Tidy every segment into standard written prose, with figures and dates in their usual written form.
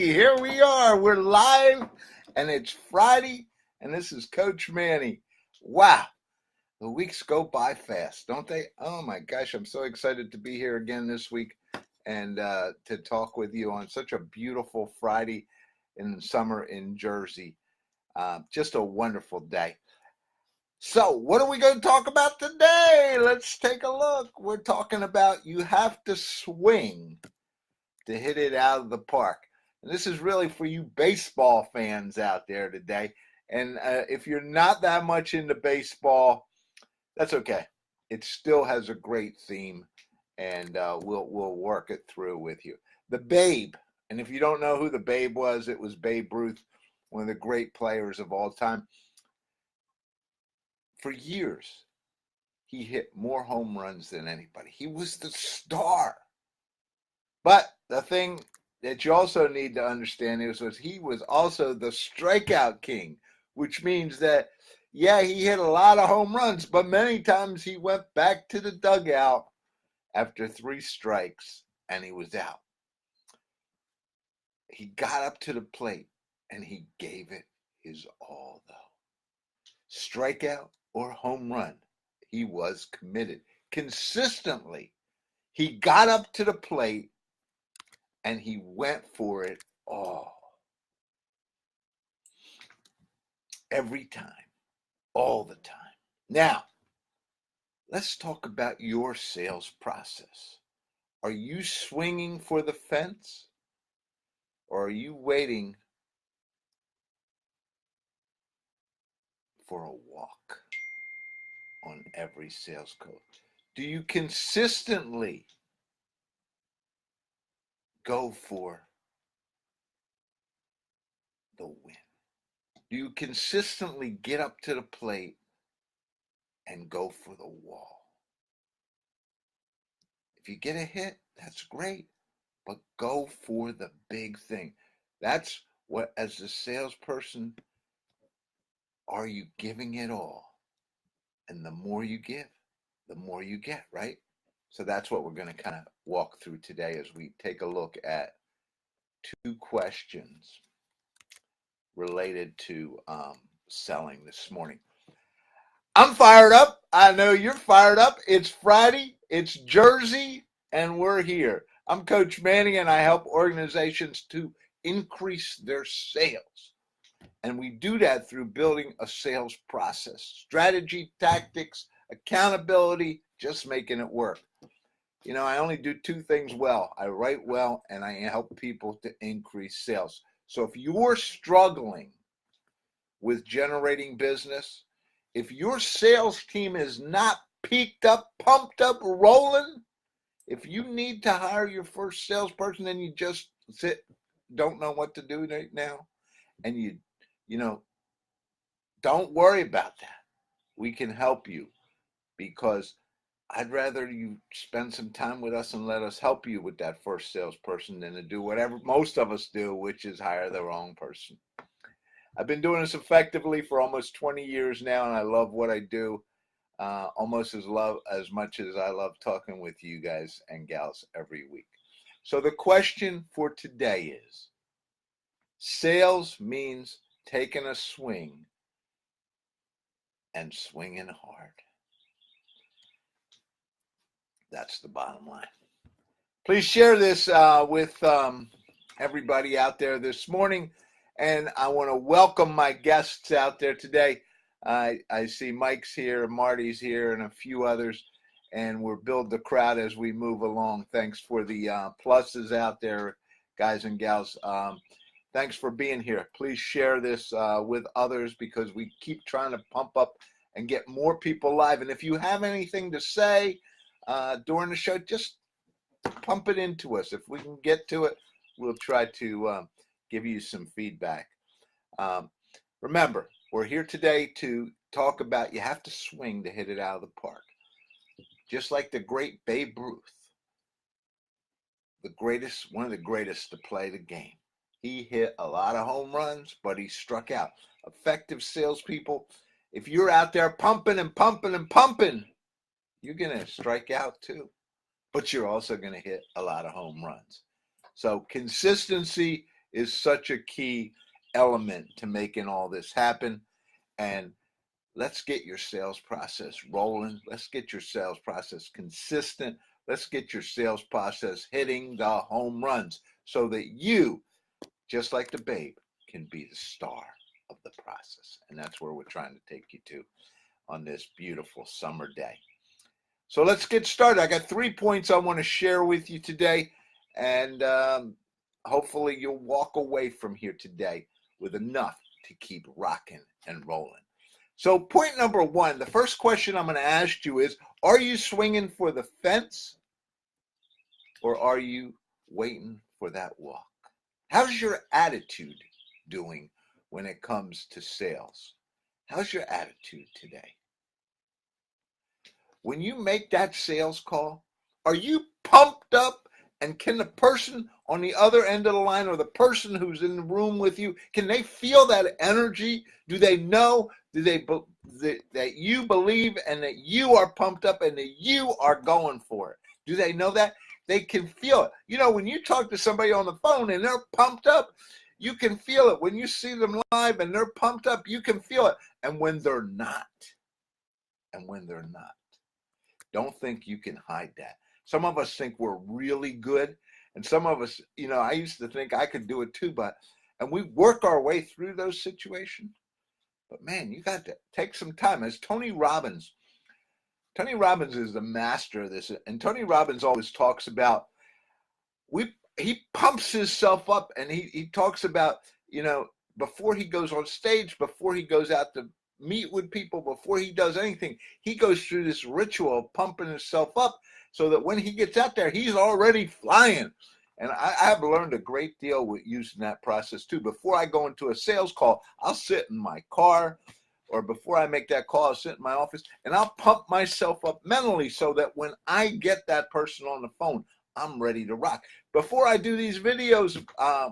Here we are. We're live, and it's Friday, and this is Coach Manny. Wow, the weeks go by fast, don't they? Oh my gosh, I'm so excited to be here again this week and to talk with you on such a beautiful Friday in summer in Jersey. Just a wonderful day. So, what are we going to talk about today? Let's take a look. We're talking about you have to swing to hit it out of the park. And this is really for you baseball fans out there today. And if you're not that much into baseball, that's okay. It still has a great theme, and we'll work it through with you. The Babe, and if you don't know who the Babe was, it was Babe Ruth, one of the great players of all time. For years, he hit more home runs than anybody. He was the star. But the thing that you also need to understand is he was also the strikeout king, which means that, yeah, he hit a lot of home runs, but many times he went back to the dugout after 3 strikes and he was out. He got up to the plate and he gave it his all, though. Strikeout or home run, he was committed. Consistently, he got up to the plate and he went for it all. Every time. All the time. Now, let's talk about your sales process. Are you swinging for the fence? Or are you waiting for a walk on every sales call? Do you consistently go for the win? Do you consistently get up to the plate and go for the wall? If you get a hit, that's great, but go for the big thing. That's what, as a salesperson, are you giving it all? And the more you give, the more you get, right? So that's what we're going to kind of walk through today as we take a look at 2 questions related to selling this morning. I'm fired up. I know you're fired up. It's Friday, it's Jersey, and we're here. I'm Coach Manning, and I help organizations to increase their sales. And we do that through building a sales process, strategy, tactics, accountability, just making it work. You know, I only do 2 things well. I write well, and I help people to increase sales. So if you're struggling with generating business, if your sales team is not peaked up, pumped up, rolling, if you need to hire your first salesperson and you just don't know what to do right now, and you know, don't worry about that. We can help you, because I'd rather you spend some time with us and let us help you with that first salesperson than to do whatever most of us do, which is hire the wrong person. I've been doing this effectively for almost 20 years now, and I love what I do almost as much as I love talking with you guys and gals every week. So the question for today is, sales means taking a swing and swinging hard. That's the bottom line. Please share this with everybody out there this morning. And I want to welcome my guests out there today. I see Mike's here, Marty's here, and a few others. And we're building the crowd as we move along. Thanks for the pluses out there, guys and gals. Thanks for being here. Please share this with others, because we keep trying to pump up and get more people live. And if you have anything to say during the show, just pump it into us. If we can get to it, we'll try to give you some feedback. Remember, we're here today to talk about you have to swing to hit it out of the park. Just like the great Babe Ruth, one of the greatest to play the game. He hit a lot of home runs, but he struck out. Effective salespeople, if you're out there pumping and pumping and pumping, you're going to strike out too. But you're also going to hit a lot of home runs. So consistency is such a key element to making all this happen. And let's get your sales process rolling. Let's get your sales process consistent. Let's get your sales process hitting the home runs so that you, just like the babe, can be the star of the process. And that's where we're trying to take you to on this beautiful summer day. So let's get started. I got 3 points I want to share with you today, and hopefully you'll walk away from here today with enough to keep rocking and rolling. So point number 1, the first question I'm going to ask you is, are you swinging for the fence or are you waiting for that walk? How's your attitude doing when it comes to sales? How's your attitude today? When you make that sales call, are you pumped up? And can the person on the other end of the line or the person who's in the room with you, can they feel that energy? Do they know that you believe and that you are pumped up and that you are going for it? Do they know that? They can feel it. You know, when you talk to somebody on the phone and they're pumped up, you can feel it. When you see them live and they're pumped up, you can feel it. And when they're not, don't think you can hide that. Some of us think we're really good. And some of us, you know, I used to think I could do it too, and we work our way through those situations. But man, you got to take some time. As Tony Robbins is the master of this. And Tony Robbins always talks about, he pumps himself up, and he talks about, you know, before he goes on stage, before he goes out to meet with people, before he does anything, he goes through this ritual of pumping himself up so that when he gets out there, he's already flying. And I have learned a great deal with using that process too. Before I go into a sales call, I'll sit in my car, or before I make that call, I'll sit in my office and I'll pump myself up mentally so that when I get that person on the phone, I'm ready to rock. Before I do these videos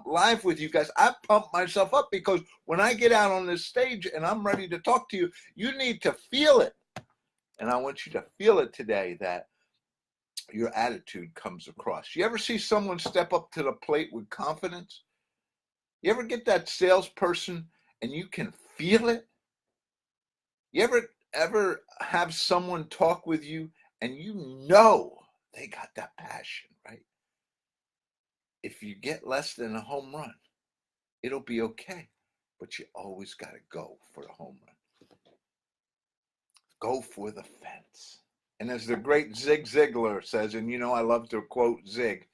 live with you guys, I pump myself up because when I get out on this stage and I'm ready to talk to you, you need to feel it. And I want you to feel it today, that your attitude comes across. You ever see someone step up to the plate with confidence? You ever get that salesperson and you can feel it? You ever have someone talk with you and you know they got that passion, right? If you get less than a home run, it'll be okay. But you always got to go for the home run. Go for the fence. And as the great Zig Ziglar says, and you know I love to quote Zig,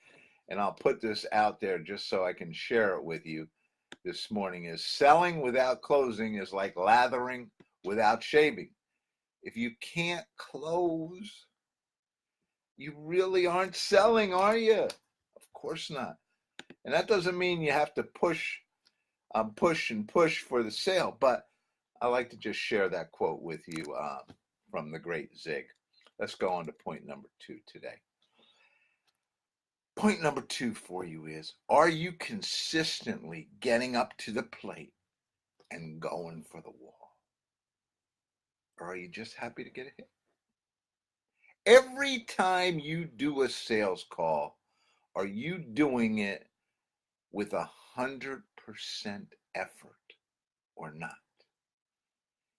and I'll put this out there just so I can share it with you this morning, is selling without closing is like lathering without shaving. If you can't close, you really aren't selling, are you? Of course not. And that doesn't mean you have to push for the sale, but I like to just share that quote with you from the great Zig. Let's go on to point number 2 today. Point number 2 for you is, are you consistently getting up to the plate and going for the wall? Or are you just happy to get a hit? Every time you do a sales call, are you doing it with 100% effort or not?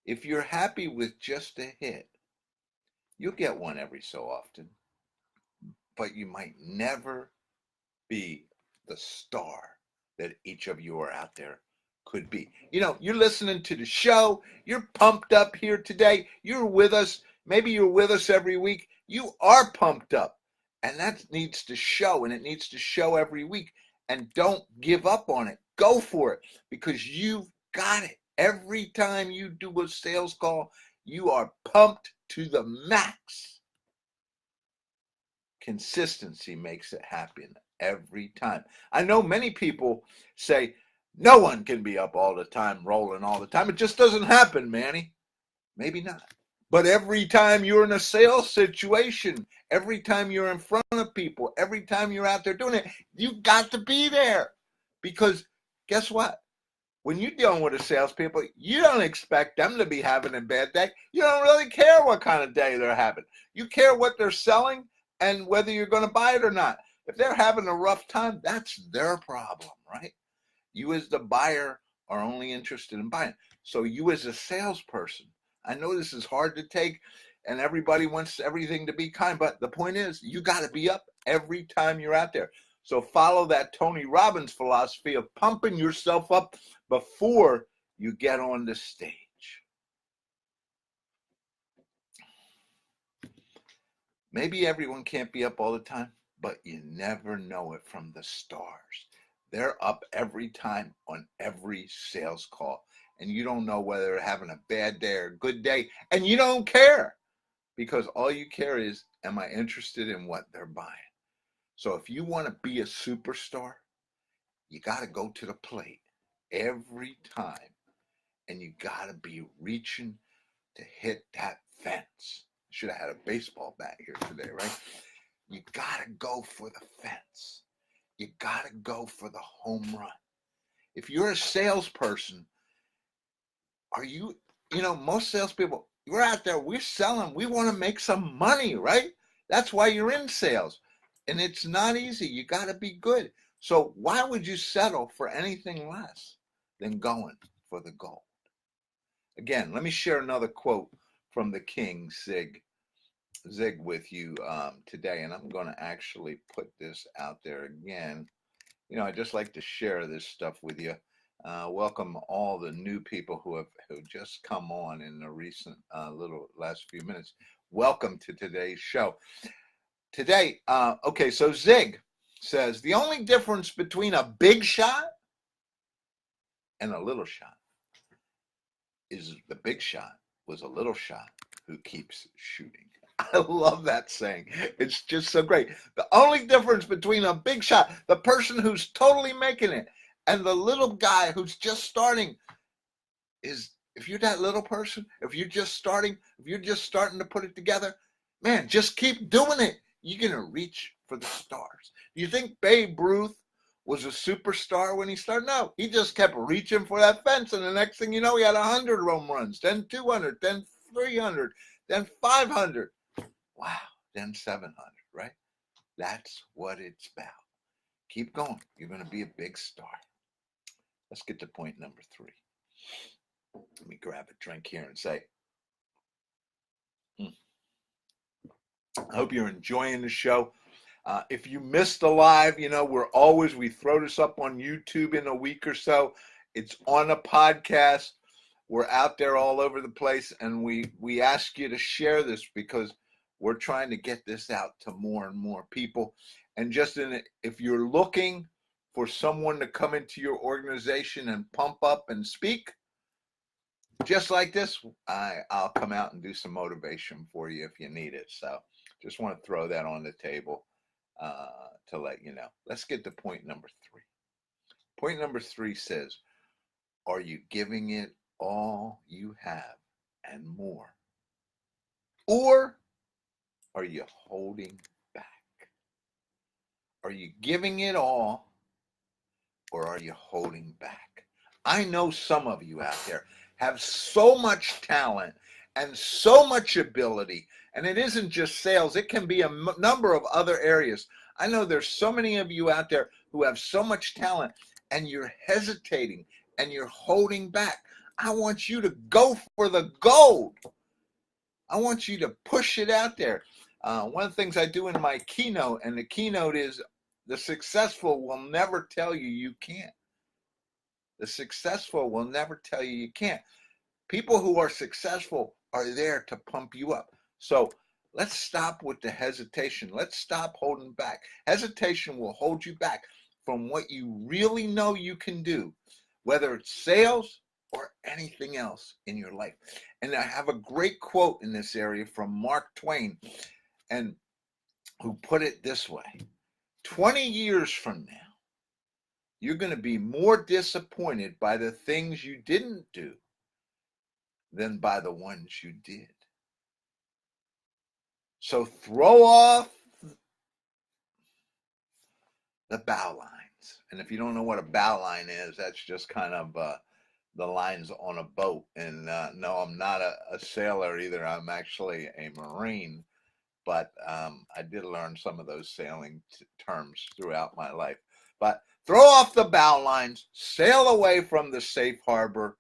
If you're happy with just a hit, you'll get one every so often, but you might never be the star that each of you are out there could be. You know, you're listening to the show, you're pumped up here today, you're with us, maybe you're with us every week, you are pumped up, and that needs to show, and it needs to show every week. And don't give up on it. Go for it, because you've got it. Every time you do a sales call, you are pumped to the max. Consistency makes it happen every time. I know many people say, no one can be up all the time, rolling all the time. It just doesn't happen, Manny. Maybe not. But every time you're in a sales situation, every time you're in front of people, every time you're out there doing it, you've got to be there. Because guess what? When you're dealing with the salespeople, you don't expect them to be having a bad day. You don't really care what kind of day they're having. You care what they're selling and whether you're going to buy it or not. If they're having a rough time, that's their problem, right? You as the buyer are only interested in buying. So you as a salesperson, I know this is hard to take and everybody wants everything to be kind, but the point is you got to be up every time you're out there. So follow that Tony Robbins philosophy of pumping yourself up before you get on the stage. Maybe everyone can't be up all the time, but you never know it from the stars. They're up every time on every sales call, and you don't know whether they're having a bad day or a good day, and you don't care because all you care is, am I interested in what they're buying? So if you want to be a superstar, you got to go to the plate every time, and you got to be reaching to hit that fence. Should have had a baseball bat here today, right? You got to go for the fence. You got to go for the home run. If you're a salesperson, most salespeople, we're out there, we're selling, we want to make some money, right? That's why you're in sales. And it's not easy. You got to be good. So why would you settle for anything less than going for the gold? Again, let me share another quote from the King, Zig with you today. And I'm going to actually put this out there again. I just like to share this stuff with you. Welcome all the new people who have just come on in the recent little last few minutes. Welcome to today's show. Today, so Zig says the only difference between a big shot and a little shot is the big shot was a little shot who keeps shooting. I love that saying. It's just so great. The only difference between a big shot, the person who's totally making it, and the little guy who's just starting is, if you're that little person, if you're just starting to put it together, man, just keep doing it. You're going to reach for the stars. Do you think Babe Ruth was a superstar when he started? No, he just kept reaching for that fence, and the next thing you know, he had 100 home runs, then 200, then 300, then 500. Wow, then 700, right? That's what it's about. Keep going. You're going to be a big star. Let's get to point number 3. Let me grab a drink here and say, I hope you're enjoying the show. If you missed the live, we throw this up on YouTube in a week or so. It's on a podcast. We're out there all over the place, and we ask you to share this because we're trying to get this out to more and more people. And if you're looking for someone to come into your organization and pump up and speak, just like this, I'll come out and do some motivation for you if you need it. So just want to throw that on the table to let you know. Let's get to point number 3. Point number 3 says, are you giving it all you have and more? Or are you holding back? Are you giving it all, or are you holding back? I know some of you out there have so much talent and so much ability, and it isn't just sales. It can be a number of other areas. I know there's so many of you out there who have so much talent, and you're hesitating and you're holding back. I want you to go for the gold. I want you to push it out there. One of the things I do in my keynote, and the keynote is, the successful will never tell you you can't. The successful will never tell you you can't. People who are successful are there to pump you up. So let's stop with the hesitation. Let's stop holding back. Hesitation will hold you back from what you really know you can do, whether it's sales or anything else in your life. And I have a great quote in this area from Mark Twain, and who put it this way: 20 years from now, you're going to be more disappointed by the things you didn't do than by the ones you did. So throw off the bow lines. And if you don't know what a bow line is, that's just kind of the lines on a boat. And no, I'm not a sailor either. I'm actually a Marine. But I did learn some of those sailing terms throughout my life. But Throw off the bow lines, sail away from the safe harbor,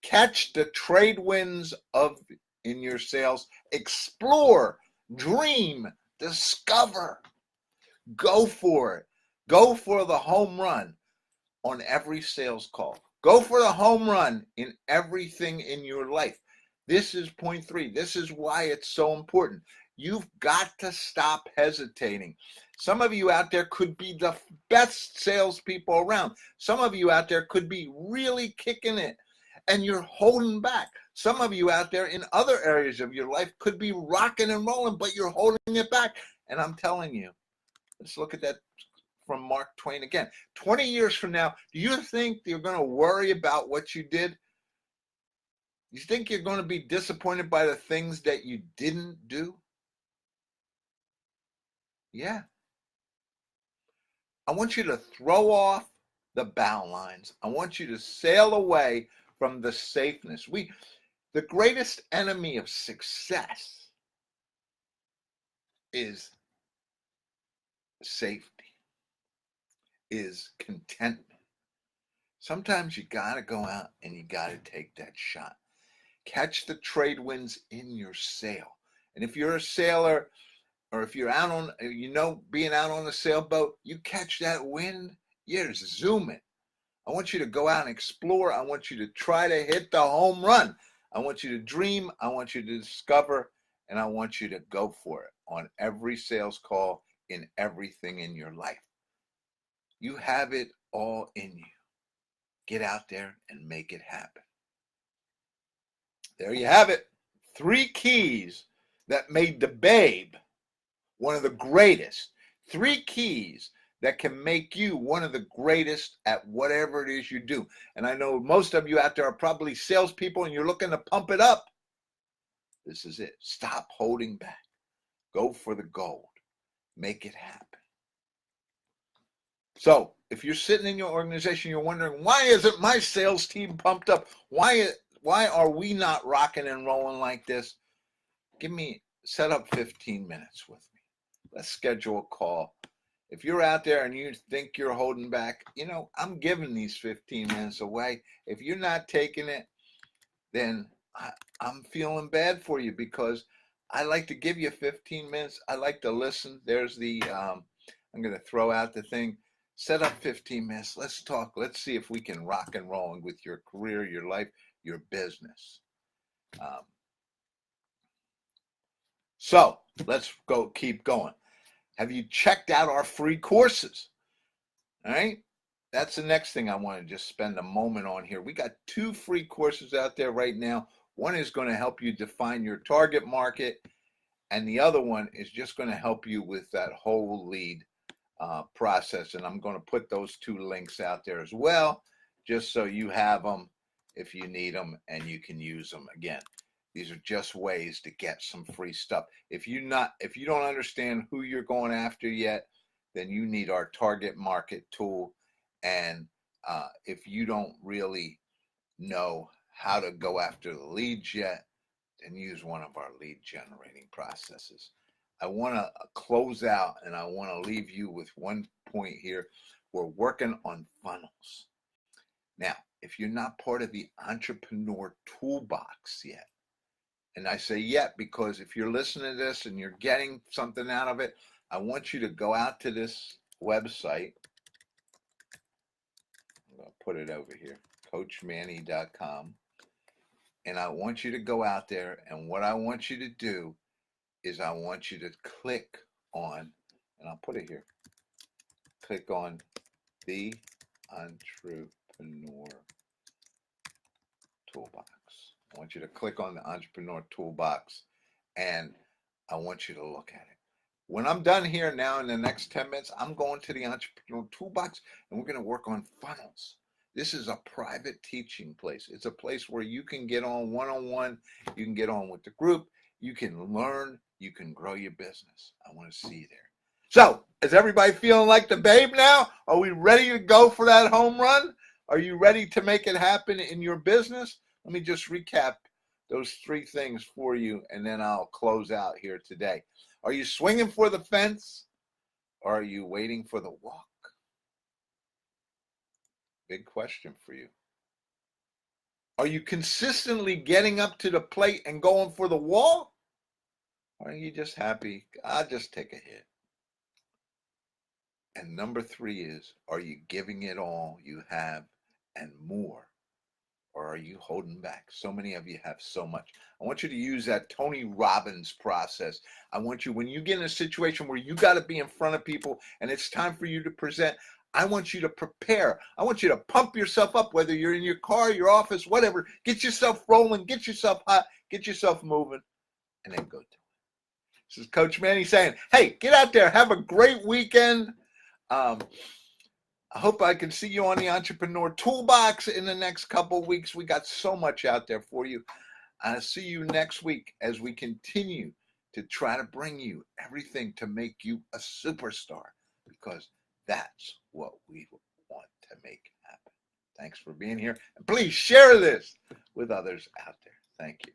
catch the trade winds in your sales, explore, dream, discover. Go for it. Go for the home run on every sales call. Go for the home run in everything in your life. This is point 3. This is why it's so important. You've got to stop hesitating. Some of you out there could be the best salespeople around. Some of you out there could be really kicking it, and you're holding back. Some of you out there in other areas of your life could be rocking and rolling, but you're holding it back. And I'm telling you, let's look at that from Mark Twain again. 20 years from now, do you think you're going to worry about what you did? You think you're going to be disappointed by the things that you didn't do? Yeah. I want you to throw off the bow lines. I want you to sail away from the safeness. The greatest enemy of success is safety, is contentment. Sometimes you got to go out and you got to take that shot. Catch the trade winds in your sail. And if you're a sailor, or if you're out on, being out on a sailboat, you catch that wind, you're zooming. I want you to go out and explore. I want you to try to hit the home run. I want you to dream. I want you to discover. And I want you to go for it on every sales call, in everything in your life. You have it all in you. Get out there and make it happen. There you have it. 3 keys that made the Babe one of the greatest. 3 keys that can make you one of the greatest at whatever it is you do. And I know most of you out there are probably salespeople and you're looking to pump it up. This is it. Stop holding back. Go for the gold. Make it happen. So if you're sitting in your organization, you're wondering, why isn't my sales team pumped up? Why are we not rocking and rolling like this? Set up 15 minutes with me. Let's schedule a call. If you're out there and you think you're holding back, I'm giving these 15 minutes away. If you're not taking it, then I'm feeling bad for you, because I like to give you 15 minutes. I like to listen. There's I'm going to throw out the thing. Set up 15 minutes. Let's talk. Let's see if we can rock and roll with your career, your life, your business. So let's keep going. Have you checked out our free courses? All right. That's the next thing I want to just spend a moment on here. We got 2 free courses out there right now. One is going to help you define your target market, and the other one is just going to help you with that whole lead process. And I'm going to put those 2 links out there as well, just so you have them if you need them and you can use them. Again, these are just ways to get some free stuff. If you don't understand who you're going after yet, then you need our target market tool. And if you don't really know how to go after the leads yet, then use one of our lead generating processes. I want to close out, and I want to leave you with one point here. We're working on funnels. Now, if you're not part of the Entrepreneur Toolbox yet, and I say yet because if you're listening to this and you're getting something out of it, I want you to go out to this website. I'm going to put it over here, coachmanny.com. And I want you to go out there, and what I want you to do is I want you to click on, and I'll put it here, click on the Entrepreneur Toolbox. I want you to click on the Entrepreneur Toolbox, and I want you to look at it. When I'm done here now in the next 10 minutes, I'm going to the Entrepreneur Toolbox, and we're going to work on funnels. This is a private teaching place. It's a place where you can get on one-on-one, you can get on with the group, you can learn, you can grow your business. I want to see you there. So, is everybody feeling like the Babe now? Are we ready to go for that home run? Are you ready to make it happen in your business? Let me just recap those 3 things for you, and then I'll close out here today. Are you swinging for the fence, or are you waiting for the walk? big question for you. Are you consistently getting up to the plate and going for the wall? Or are you just happy, I'll just take a hit? And number three is, are you giving it all you have and more? Or are you holding back? So many of you have so much. I want you to use that Tony Robbins process. I want you, when you get in a situation where you got to be in front of people and it's time for you to present, I want you to prepare. I want you to pump yourself up, whether you're in your car, your office, whatever. Get yourself rolling, get yourself hot, get yourself moving, and then go do it. This is Coach Manny saying, hey, get out there, have a great weekend. I hope I can see you on the Entrepreneur Toolbox in the next couple of weeks. We got so much out there for you. I'll see you next week as we continue to try to bring you everything to make you a superstar, because that's what we want to make happen. Thanks for being here. And please share this with others out there. Thank you.